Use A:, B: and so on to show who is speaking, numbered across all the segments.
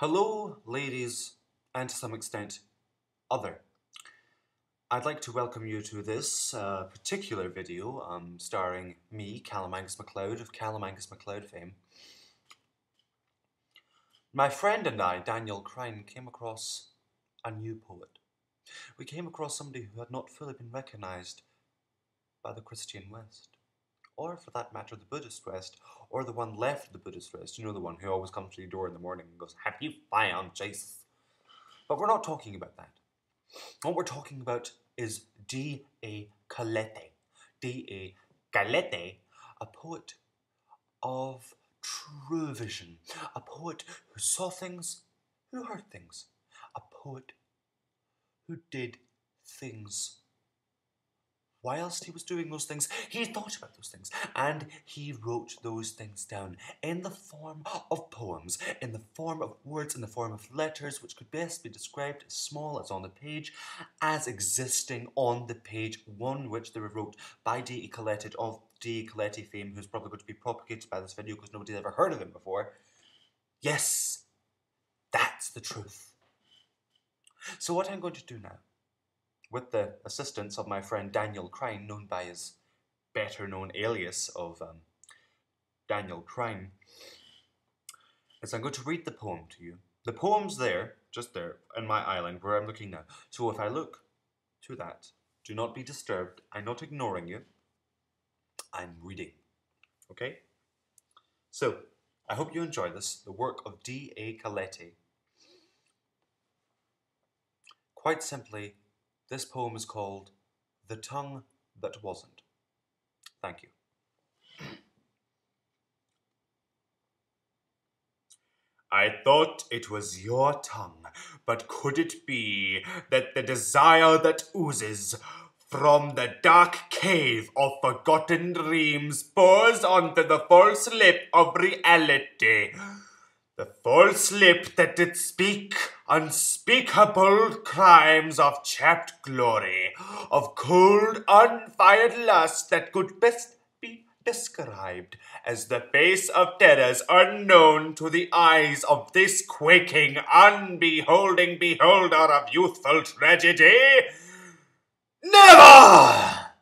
A: Hello, ladies, and to some extent, other. I'd like to welcome you to this particular video starring me, Callum Angus Mcleod of Callum Angus Mcleod fame. My friend and I, Daniel Cryne, came across a new poet. We came across somebody who had not fully been recognised by the Christian West, or for that matter, the Buddhist West, or the one left of the Buddhist West. You know, the one who always comes to your door in the morning and goes, "Have you found Jesus?" But we're not talking about that. What we're talking about is D.A. Caleter. D.A. Caleter, a poet of true vision, a poet who saw things, who heard things, a poet who did things. Whilst he was doing those things, he thought about those things, and he wrote those things down in the form of poems, in the form of words, in the form of letters, which could best be described as small as on the page, as existing on the page, one which they were wrote by D.E. Caleter of D.E. Caleter fame, who's probably going to be propagated by this video because nobody's ever heard of him before. Yes, that's the truth. So what I'm going to do now, with the assistance of my friend Daniel Cryne, known by his better-known alias of Daniel Cryne, is I'm going to read the poem to you. The poem's there, just there, in my island, where I'm looking now. So if I look to that, do not be disturbed. I'm not ignoring you. I'm reading. Okay? So, I hope you enjoy this, the work of D.A. Caleter. Quite simply, this poem is called The Tongue That Wasn't. Thank you. I thought it was your tongue, but could it be that the desire that oozes from the dark cave of forgotten dreams pours onto the false lip of reality? The false lip that did speak unspeakable crimes of chapped glory, of cold, unfired lust that could best be described as the face of terrors unknown to the eyes of this quaking, unbeholding beholder of youthful tragedy. Never!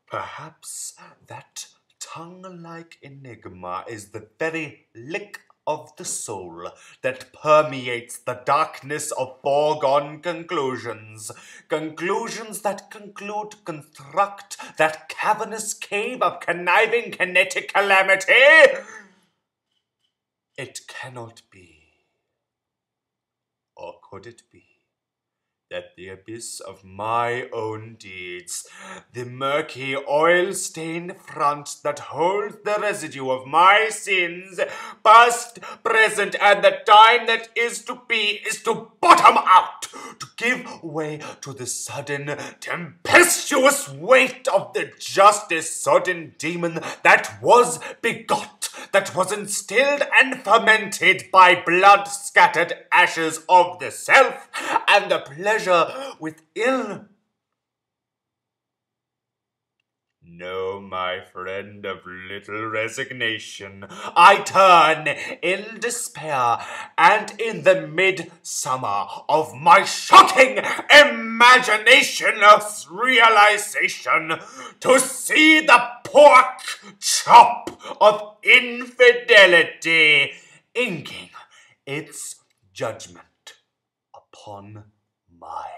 A: Perhaps that tongue-like enigma is the very lick of the soul that permeates the darkness of foregone conclusions, conclusions that construct that cavernous cave of conniving kinetic calamity. It cannot be, or could it be, that the abyss of my own deeds, the murky oil-stained front that holds the residue of my sins, past, present, and the time that is to be, is to bottom out, to give way to the sudden, tempestuous weight of the justice sodden demon that was begot, that was instilled and fermented by blood-scattered ashes of the self, and the pleasure within. No, my friend of little resignation, I turn in despair, and in the midsummer of my shocking imaginationless realization, to see the pork chop of infidelity inking its judgment upon my